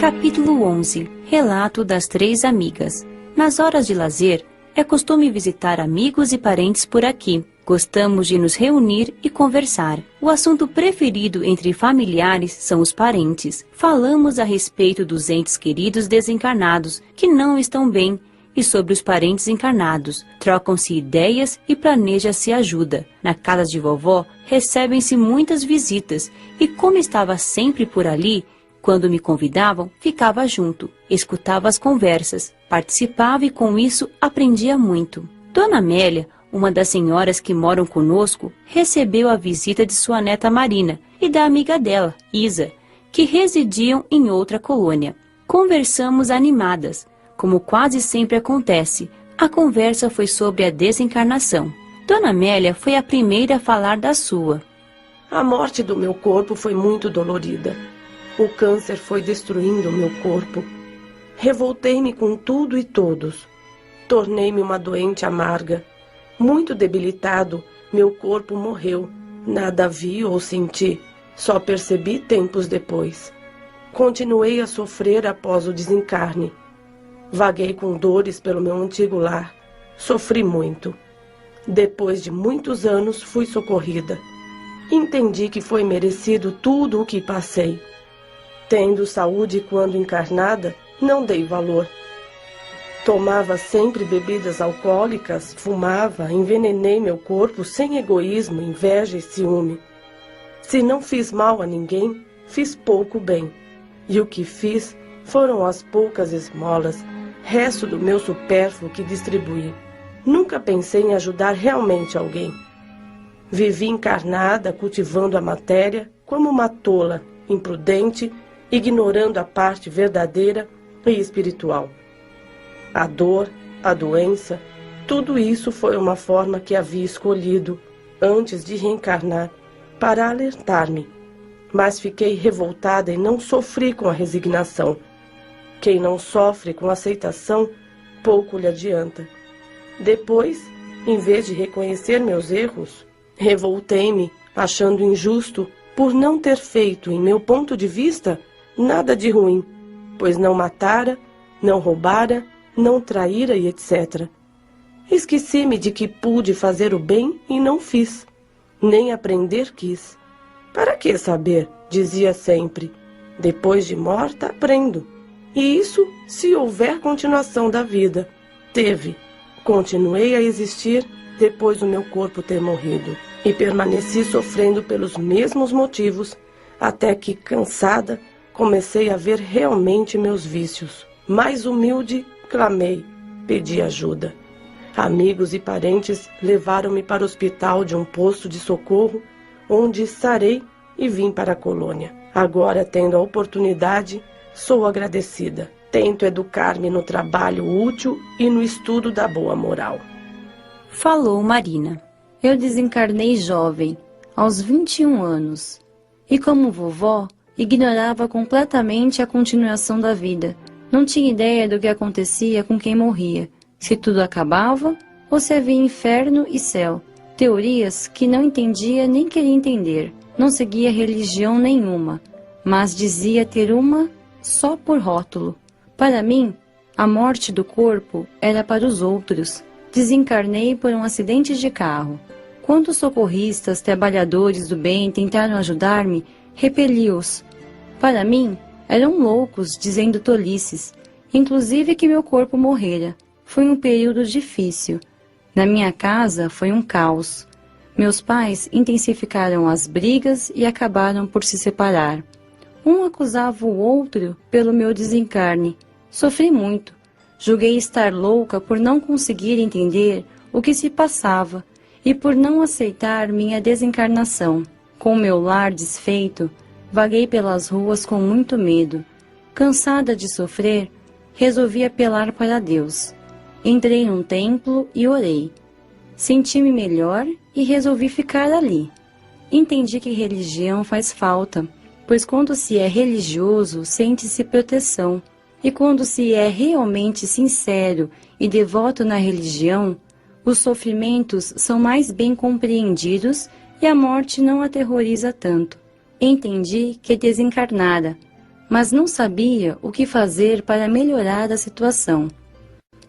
Capítulo 11. Relato das 3 amigas. Nas horas de lazer, é costume visitar amigos e parentes por aqui. Gostamos de nos reunir e conversar. O assunto preferido entre familiares são os parentes. Falamos a respeito dos entes queridos desencarnados, que não estão bem, e sobre os parentes encarnados. Trocam-se ideias e planeja-se ajuda. Na casa de vovó, recebem-se muitas visitas, e como estava sempre por ali, quando me convidavam, ficava junto, escutava as conversas, participava e com isso aprendia muito. Dona Amélia, uma das senhoras que moram conosco, recebeu a visita de sua neta Marina e da amiga dela, Isa, que residiam em outra colônia. Conversamos animadas. Como quase sempre acontece, a conversa foi sobre a desencarnação. Dona Amélia foi a primeira a falar da sua. A morte do meu corpo foi muito dolorida. O câncer foi destruindo o meu corpo. Revoltei-me com tudo e todos. Tornei-me uma doente amarga. Muito debilitado, meu corpo morreu. Nada vi ou senti, só percebi tempos depois. Continuei a sofrer após o desencarne. Vaguei com dores pelo meu antigo lar. Sofri muito. Depois de muitos anos, fui socorrida. Entendi que foi merecido tudo o que passei. Tendo saúde quando encarnada, não dei valor. Tomava sempre bebidas alcoólicas, fumava, envenenei meu corpo sem egoísmo, inveja e ciúme. Se não fiz mal a ninguém, fiz pouco bem. E o que fiz foram as poucas esmolas, resto do meu supérfluo que distribuí. Nunca pensei em ajudar realmente alguém. Vivi encarnada, cultivando a matéria, como uma tola, imprudente, ignorando a parte verdadeira e espiritual. A dor, a doença, tudo isso foi uma forma que havia escolhido, antes de reencarnar, para alertar-me. Mas fiquei revoltada e não sofri com a resignação. Quem não sofre com aceitação, pouco lhe adianta. Depois, em vez de reconhecer meus erros, revoltei-me, achando injusto por não ter feito, em meu ponto de vista, nada de ruim, pois não matara, não roubara, não traíra e etc. Esqueci-me de que pude fazer o bem e não fiz, nem aprender quis. Para que saber? Dizia sempre. Depois de morta, aprendo. E isso se houver continuação da vida. Teve. Continuei a existir depois do meu corpo ter morrido. E permaneci sofrendo pelos mesmos motivos, até que, cansada, comecei a ver realmente meus vícios. Mais humilde, clamei, pedi ajuda. Amigos e parentes levaram-me para o hospital de um posto de socorro, onde sarei e vim para a colônia. Agora, tendo a oportunidade, sou agradecida. Tento educar-me no trabalho útil e no estudo da boa moral. Falou Marina. Eu desencarnei jovem, aos 21 anos, e como vovó, ignorava completamente a continuação da vida. Não tinha ideia do que acontecia com quem morria, se tudo acabava ou se havia inferno e céu. Teorias que não entendia nem queria entender. Não seguia religião nenhuma, mas dizia ter uma só por rótulo. Para mim, a morte do corpo era para os outros. Desencarnei por um acidente de carro. Quando os socorristas, trabalhadores do bem tentaram ajudar-me, repeli-os. Para mim, eram loucos, dizendo tolices, inclusive que meu corpo morrera. Foi um período difícil. Na minha casa foi um caos. Meus pais intensificaram as brigas e acabaram por se separar. Um acusava o outro pelo meu desencarne. Sofri muito. Julguei estar louca por não conseguir entender o que se passava e por não aceitar minha desencarnação. Com meu lar desfeito, vaguei pelas ruas com muito medo. Cansada de sofrer, resolvi apelar para Deus. Entrei num templo e orei. Senti-me melhor e resolvi ficar ali. Entendi que religião faz falta, pois quando se é religioso, sente-se proteção. E quando se é realmente sincero e devoto na religião, os sofrimentos são mais bem compreendidos e a morte não aterroriza tanto. Entendi que desencarnara, mas não sabia o que fazer para melhorar a situação.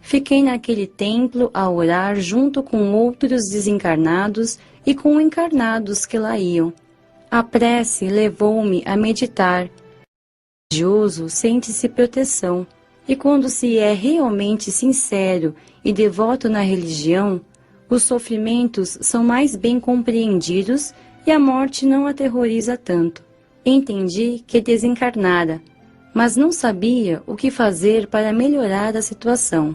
Fiquei naquele templo a orar junto com outros desencarnados e com encarnados que lá iam. A prece levou-me a meditar. O religioso sente-se proteção, e quando se é realmente sincero e devoto na religião, os sofrimentos são mais bem compreendidos e a morte não aterroriza tanto. Entendi que desencarnara, mas não sabia o que fazer para melhorar a situação.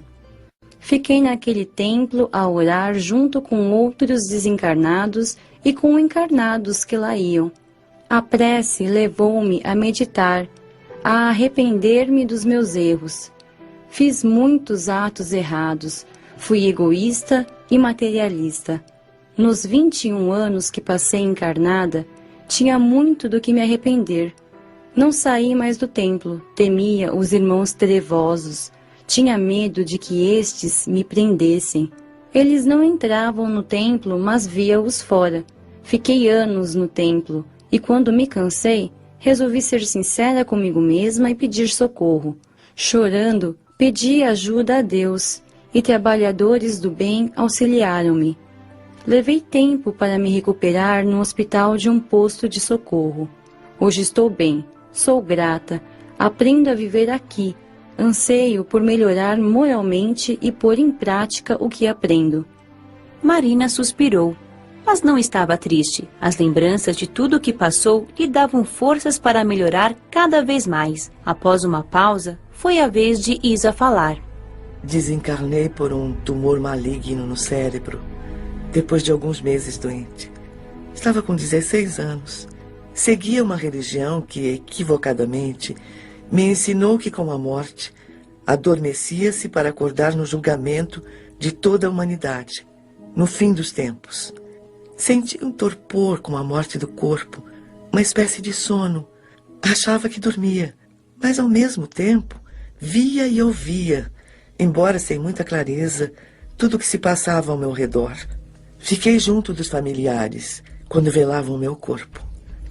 Fiquei naquele templo a orar junto com outros desencarnados e com encarnados que lá iam. A prece levou-me a meditar, a arrepender-me dos meus erros. Fiz muitos atos errados, fui egoísta e materialista. Nos 21 anos que passei encarnada, tinha muito do que me arrepender. Não saí mais do templo, temia os irmãos trevosos, tinha medo de que estes me prendessem. Eles não entravam no templo, mas via-os fora. Fiquei anos no templo, e quando me cansei, resolvi ser sincera comigo mesma e pedir socorro. Chorando, pedi ajuda a Deus, e trabalhadores do bem auxiliaram-me. Levei tempo para me recuperar no hospital de um posto de socorro. Hoje estou bem, sou grata, aprendo a viver aqui, anseio por melhorar moralmente e pôr em prática o que aprendo. Marina suspirou, mas não estava triste. As lembranças de tudo o que passou lhe davam forças para melhorar cada vez mais. Após uma pausa, foi a vez de Isa falar. Desencarnei por um tumor maligno no cérebro, depois de alguns meses doente. Estava com 16 anos. Seguia uma religião que, equivocadamente, me ensinou que com a morte, adormecia-se para acordar no julgamento de toda a humanidade, no fim dos tempos. Senti um torpor com a morte do corpo, uma espécie de sono. Achava que dormia, mas ao mesmo tempo via e ouvia, embora sem muita clareza, tudo o que se passava ao meu redor. Fiquei junto dos familiares quando velavam o meu corpo.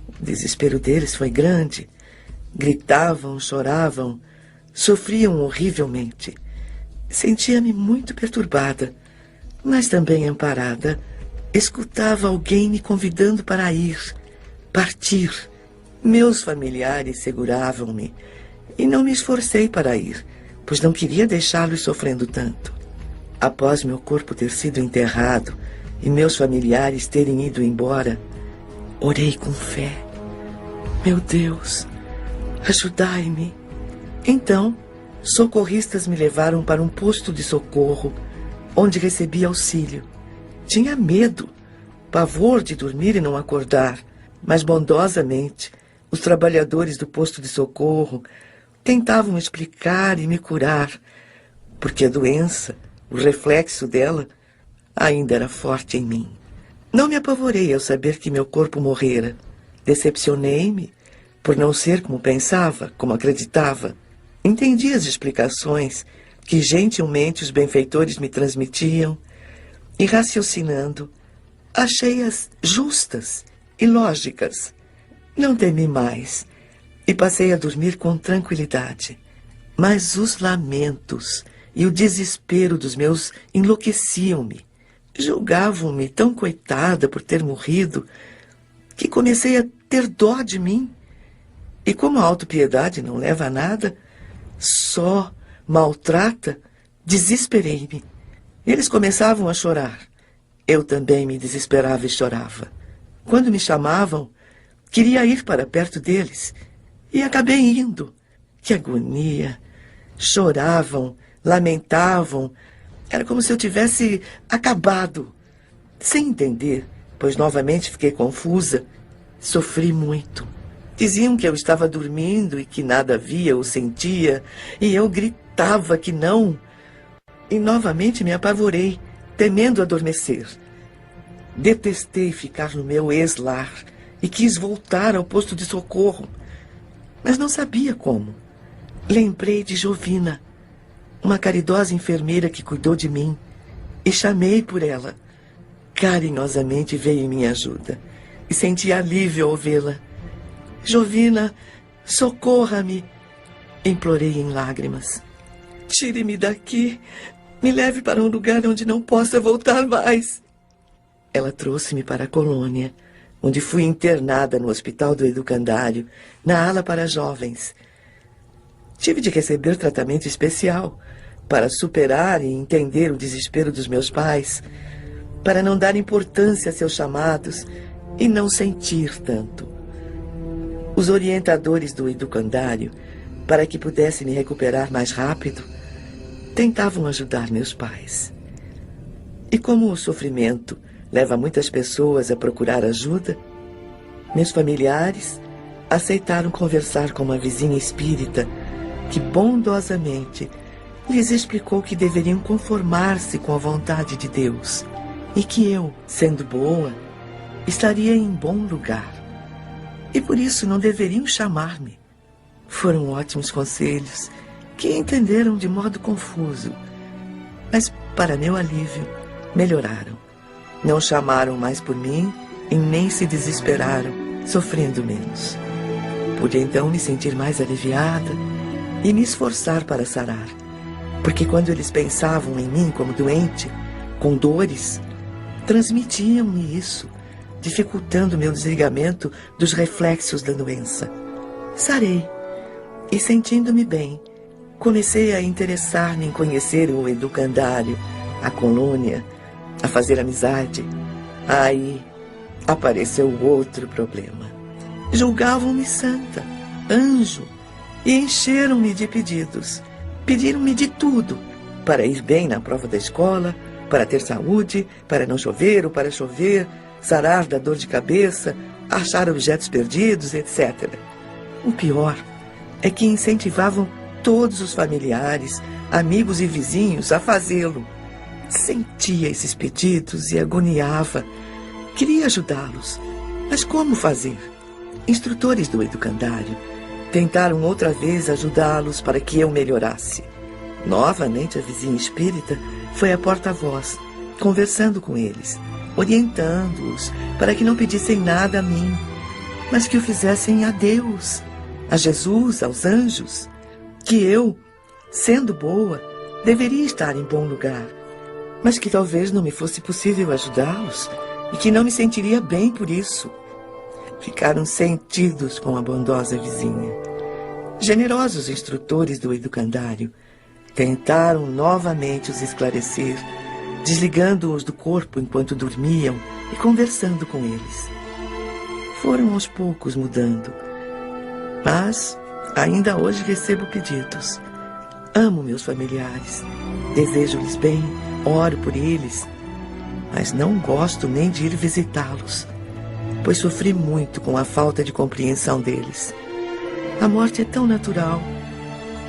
O desespero deles foi grande. Gritavam, choravam, sofriam horrivelmente. Sentia-me muito perturbada, mas também amparada. Escutava alguém me convidando para ir, partir. Meus familiares seguravam-me e não me esforcei para ir, pois não queria deixá-los sofrendo tanto. Após meu corpo ter sido enterrado e meus familiares terem ido embora, orei com fé. Meu Deus, ajudai-me. Então, socorristas me levaram para um posto de socorro, onde recebi auxílio. Tinha medo, pavor de dormir e não acordar, mas bondosamente, os trabalhadores do posto de socorro tentavam explicar e me curar, porque a doença, o reflexo dela, ainda era forte em mim. Não me apavorei ao saber que meu corpo morrera. Decepcionei-me por não ser como pensava, como acreditava. Entendi as explicações que gentilmente os benfeitores me transmitiam e, raciocinando, achei-as justas e lógicas. Não temi mais e passei a dormir com tranquilidade. Mas os lamentos e o desespero dos meus enlouqueciam-me. Julgavam-me tão coitada por ter morrido que comecei a ter dó de mim. E como a autopiedade não leva a nada, só maltrata, desesperei-me. Eles começavam a chorar. Eu também me desesperava e chorava. Quando me chamavam, queria ir para perto deles. E acabei indo. Que agonia! Choravam, lamentavam. Era como se eu tivesse acabado. Sem entender, pois novamente fiquei confusa. Sofri muito. Diziam que eu estava dormindo e que nada via ou sentia, e eu gritava que não. E novamente me apavorei, temendo adormecer. Detestei ficar no meu ex-lar e quis voltar ao posto de socorro, mas não sabia como. Lembrei de Jovina, uma caridosa enfermeira que cuidou de mim, e chamei por ela. Carinhosamente veio em minha ajuda, e senti alívio ao vê-la. Jovina, Socorra-me! Implorei em lágrimas. Tire-me daqui. Me leve para um lugar onde não possa voltar mais. Ela trouxe-me para a colônia, onde fui internada no hospital do educandário, na ala para jovens. Tive de receber tratamento especial para superar e entender o desespero dos meus pais, para não dar importância a seus chamados e não sentir tanto. Os orientadores do educandário, para que pudesse me recuperar mais rápido, tentavam ajudar meus pais. E como o sofrimento leva muitas pessoas a procurar ajuda, meus familiares aceitaram conversar com uma vizinha espírita que bondosamente lhes explicou que deveriam conformar-se com a vontade de Deus e que eu, sendo boa, estaria em bom lugar e por isso não deveriam chamar-me. Foram ótimos conselhos que entenderam de modo confuso, mas, para meu alívio, melhoraram. Não chamaram mais por mim e nem se desesperaram, sofrendo menos. Pude então me sentir mais aliviada e me esforçar para sarar, porque quando eles pensavam em mim como doente, com dores, transmitiam-me isso, dificultando meu desligamento dos reflexos da doença. Sarei e, sentindo-me bem, comecei a interessar-me em conhecer o educandário, a colônia, a fazer amizade. Aí apareceu outro problema. Julgavam-me santa, anjo, e encheram-me de pedidos. Pediram-me de tudo, para ir bem na prova da escola, para ter saúde, para não chover ou para chover, sarar da dor de cabeça, achar objetos perdidos, etc. O pior é que incentivavam todos os familiares, amigos e vizinhos a fazê-lo. Sentia esses pedidos e agoniava. Queria ajudá-los, mas como fazer? Instrutores do educandário tentaram outra vez ajudá-los para que eu melhorasse. Novamente a vizinha espírita foi a porta-voz, conversando com eles, orientando-os para que não pedissem nada a mim, mas que o fizessem a Deus, a Jesus, aos anjos, que eu, sendo boa, deveria estar em bom lugar, mas que talvez não me fosse possível ajudá-los e que não me sentiria bem por isso. Ficaram sentidos com a bondosa vizinha. Generosos instrutores do educandário tentaram novamente os esclarecer, desligando-os do corpo enquanto dormiam e conversando com eles. Foram aos poucos mudando, mas ainda hoje recebo pedidos. Amo meus familiares, desejo-lhes bem, oro por eles, mas não gosto nem de ir visitá-los, pois sofri muito com a falta de compreensão deles. A morte é tão natural,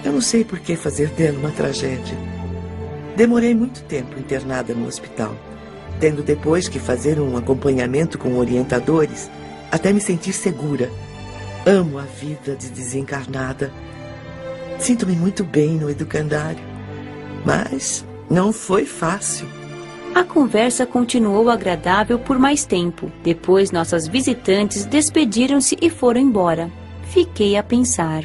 eu não sei por que fazer dela uma tragédia. Demorei muito tempo internada no hospital, tendo depois que fazer um acompanhamento com orientadores até me sentir segura. Amo a vida de desencarnada. Sinto-me muito bem no educandário, mas não foi fácil. A conversa continuou agradável por mais tempo. Depois, nossas visitantes despediram-se e foram embora. Fiquei a pensar.